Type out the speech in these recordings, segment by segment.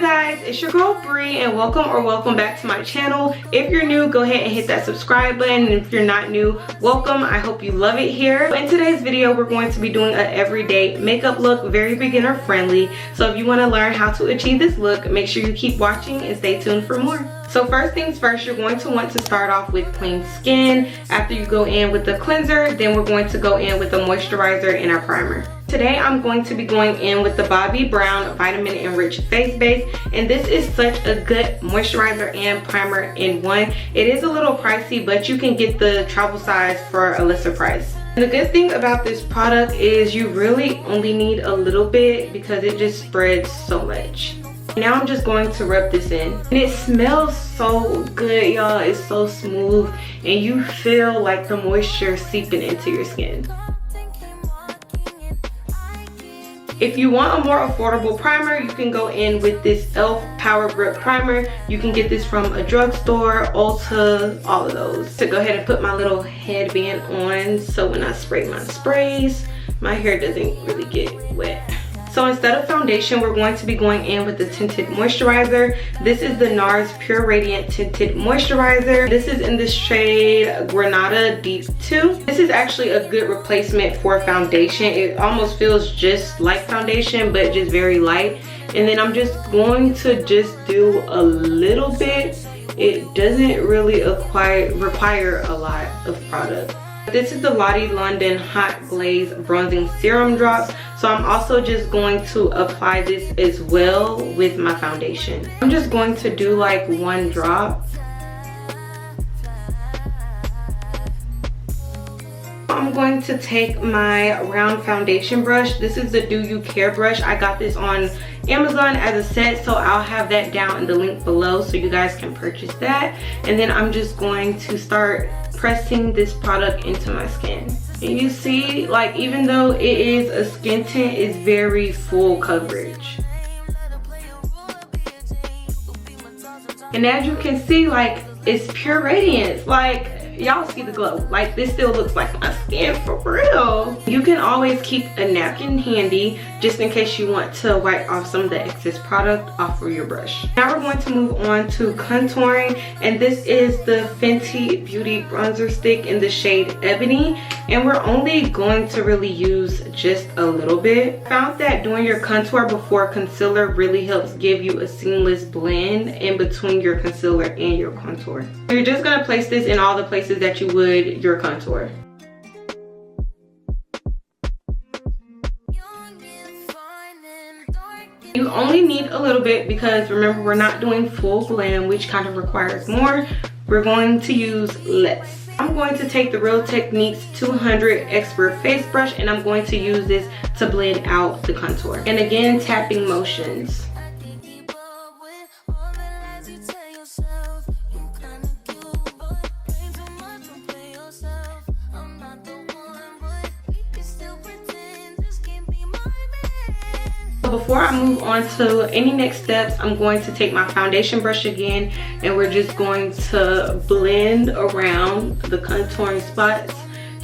guys, it's your girl Bree and welcome back to my channel. If you're new, go ahead and hit that subscribe button, and if you're not new, welcome. I hope you love it here. In today's video, we're going to be doing an everyday makeup look, very beginner friendly. So if you want to learn how to achieve this look, make sure you keep watching and stay tuned for more. So first things first, you're going to want to start off with clean skin. After you go in with the cleanser, then we're going to go in with the moisturizer and our primer. Today I'm going to be going in with the Bobbi Brown Vitamin Enriched Face Base, and this is such a good moisturizer and primer in one. It is a little pricey, but you can get the travel size for a lesser price. And the good thing about this product is you really only need a little bit because it just spreads so much. Now I'm just going to rub this in, and it smells so good, y'all. It's so smooth and you feel like the moisture seeping into your skin. If you want a more affordable primer, you can go in with this e.l.f. Power Grip Primer. You can get this from a drugstore, Ulta, all of those. So go ahead and put my little headband on so when I spray my sprays, my hair doesn't really get wet. So instead of foundation, we're going to be going in with the tinted moisturizer. This is the Nars Pure Radiant Tinted Moisturizer. This is in the shade Granada Deep 2. This is actually a good replacement for foundation. It almost feels just like foundation, but just very light. And then I'm just going to just do a little bit. It doesn't really require a lot of product. This is the Lottie London Hot Glaze Bronzing Serum Drops. So I'm also just going to apply this as well with my foundation. I'm just going to do like one drop. I'm going to take my round foundation brush. This is the Do You Care brush. I got this on Amazon as a set, so I'll have that down in the link below so you guys can purchase that. And then I'm just going to start pressing this product into my skin. And you see, like, even though it is a skin tint, it's very full coverage. And as you can see, like, it's pure radiance. Like, y'all see the glow. Like, this still looks like my skin for real. You can always keep a napkin handy just in case you want to wipe off some of the excess product off of your brush. Now we're going to move on to contouring, and this is the Fenty Beauty bronzer stick in the shade Ebony, and we're only going to really use just a little bit. I found that doing your contour before concealer really helps give you a seamless blend in between your concealer and your contour. So you're just going to place this in all the places that you would your contour. You only need a little bit because remember, we're not doing full blend, which kind of requires more. We're going to use less. I'm going to take the Real Techniques 200 Expert Face Brush, and I'm going to use this to blend out the contour. And again, tapping motions. Before I move on to any next steps, I'm going to take my foundation brush again, and we're just going to blend around the contouring spots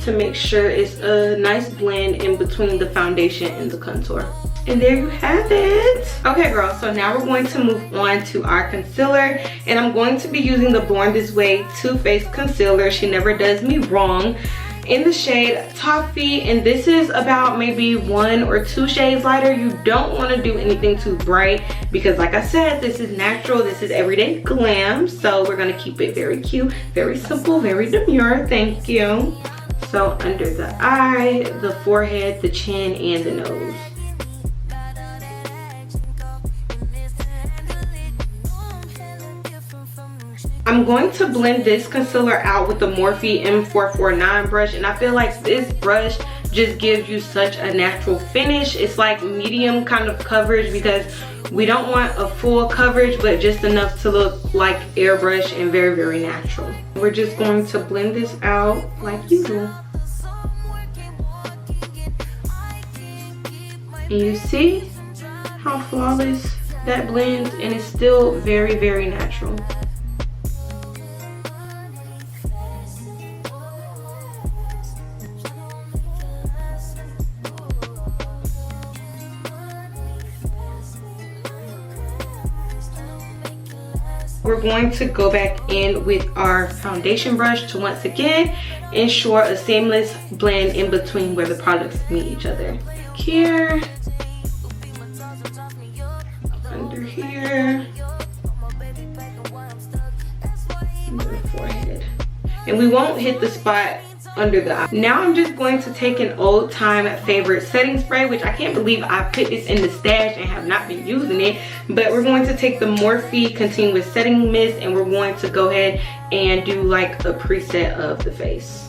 to make sure it's a nice blend in between the foundation and the contour. And there you have it. Okay girl, so now we're going to move on to our concealer, and I'm going to be using the Born This Way Too Faced Concealer. She never does me wrong. In the shade Toffee, and this is about maybe 1 or 2 shades lighter. You don't want to do anything too bright because, like I said, this is natural, this is everyday glam, so we're going to keep it very cute, very simple, very demure. Thank you. So under the eye, the forehead, the chin, and the nose. I'm going to blend this concealer out with the Morphe M449 brush, and I feel like this brush just gives you such a natural finish. It's like medium kind of coverage because we don't want a full coverage, but just enough to look like airbrush and very, very natural. We're just going to blend this out like usual. And you see how flawless that blends, and it's still very, very natural. we're going to go back in with our foundation brush to once again ensure a seamless blend in between where the products meet each other. Here, under here, under the forehead. And we won't hit the spot under the eye. Now I'm just going to take an old time favorite setting spray, which I can't believe I put this in the stash and have not been using it, but we're going to take the Morphe Continuous Setting Mist and we're going to go ahead and do like a preset of the face.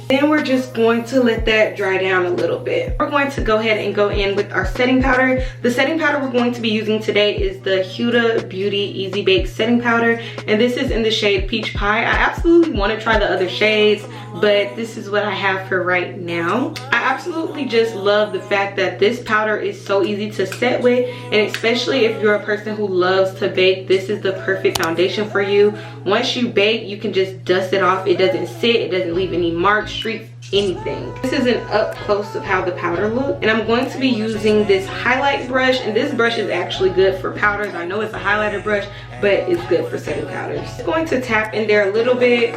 Then we're just going to let that dry down a little bit. We're going to go ahead and go in with our setting powder. The setting powder we're going to be using today is the Huda Beauty Easy Bake Setting Powder, and this is in the shade Peach Pie. I absolutely want to try the other shades, but this is what I have for right now. I absolutely just love the fact that this powder is so easy to set with, and especially if you're a person who loves to bake, this is the perfect foundation for you. Once you bake, you can just dust it off. It doesn't sit, it doesn't leave any marks, streaks, anything. This is an up close of how the powder looks, and I'm going to be using this highlight brush, and this brush is actually good for powders. I know it's a highlighter brush, but it's good for setting powders. I'm going to tap in there a little bit,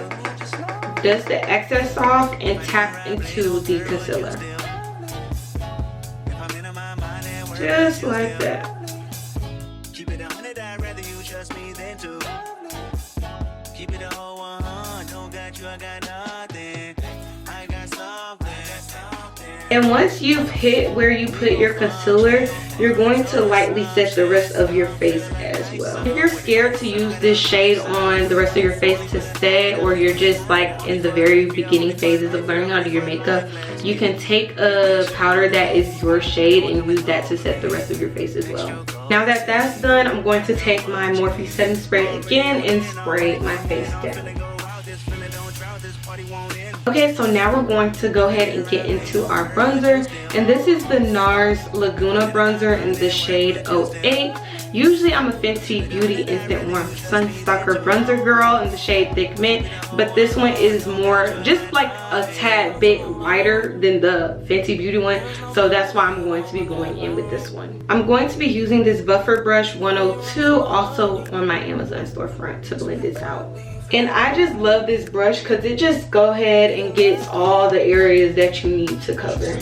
dust the excess off, and tap into the concealer. Just like that. And once you've hit where you put your concealer, you're going to lightly set the rest of your face as well. If you're scared to use this shade on the rest of your face to set, or you're just like in the very beginning phases of learning how to do your makeup, you can take a powder that is your shade and use that to set the rest of your face as well. Now that that's done, I'm going to take my Morphe setting spray again and spray my face down. Okay, so now we're going to go ahead and get into our bronzer, and this is the Nars Laguna bronzer in the shade 08. Usually I'm a Fenty Beauty Instant Warm Sun Stalker bronzer girl in the shade Thick Mint, but this one is more just like a tad bit lighter than the Fenty Beauty one, so that's why I'm going to be going in with this one. I'm going to be using this Buffer Brush 102, also on my Amazon storefront, to blend this out. And I just love this brush because it just go ahead and gets all the areas that you need to cover.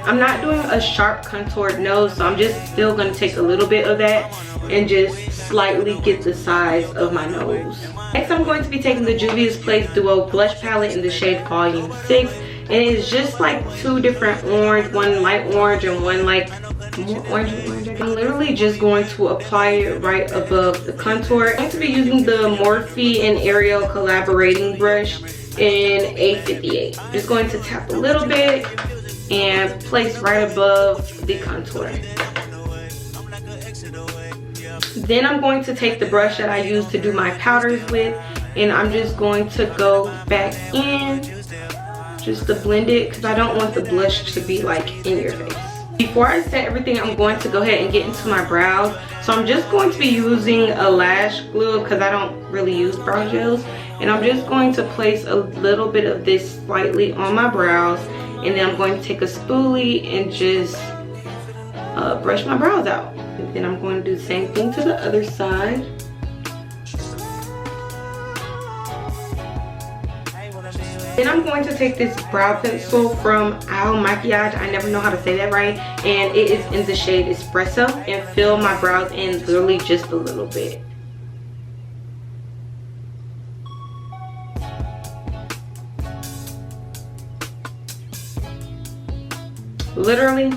I'm not doing a sharp contoured nose, so I'm just still going to take a little bit of that and just slightly get the size of my nose. Next, I'm going to be taking the Juvias Place Duo Blush Palette in the shade Volume 6. And it's just like two different orange, one light orange and one like more orange. I'm literally just going to apply it right above the contour. I'm going to be using the Morphe and Ariel collaborating brush in A58. Just going to tap a little bit and place right above the contour. Then I'm going to take the brush that I use to do my powders with, and I'm just going to go back in just to blend it because I don't want the blush to be like in your face. Before I set everything, I'm going to go ahead and get into my brows. So I'm just going to be using a lash glue because I don't really use brow gels. And I'm just going to place a little bit of this slightly on my brows. And then I'm going to take a spoolie and just brush my brows out. And then I'm going to do the same thing to the other side. Then I'm going to take this brow pencil from Al Maquillage, I never know how to say that right, and it is in the shade Espresso, and fill my brows in literally just a little bit. Literally,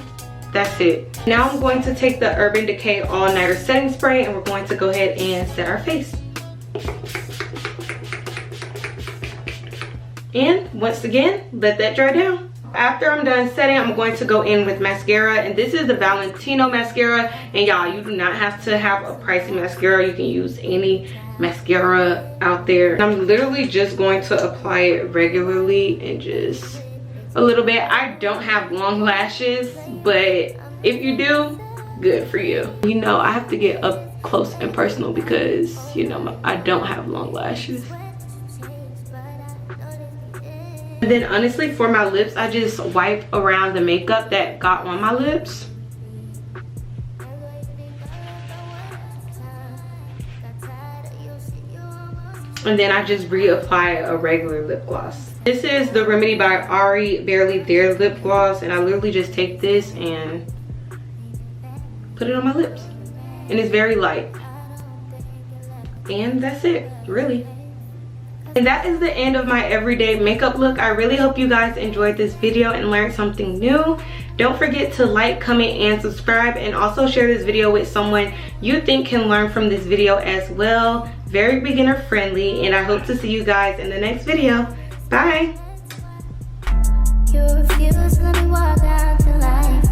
that's it. Now I'm going to take the Urban Decay All Nighter Setting Spray, and we're going to go ahead and set our face. And once again, let that dry down. After I'm done setting, I'm going to go in with mascara, and this is the Valentino mascara. And y'all, you do not have to have a pricey mascara. You can use any mascara out there. And I'm literally just going to apply it regularly and just a little bit. I don't have long lashes, but if you do, good for you. You know, I have to get up close and personal because, you know, I don't have long lashes. And then honestly, for my lips, I just wipe around the makeup that got on my lips. And then I just reapply a regular lip gloss. This is the Remedy by Ari Barely There lip gloss, and I literally just take this and put it on my lips. And it's very light. And that's it, really. And that is the end of my everyday makeup look. I really hope you guys enjoyed this video and learned something new. Don't forget to like, comment, and subscribe, and also share this video with someone you think can learn from this video as well. Very beginner friendly, and I hope to see you guys in the next video. Bye. You refuse to let me walk out to life.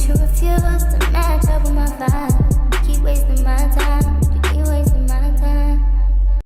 You refuse to match up with my vibe.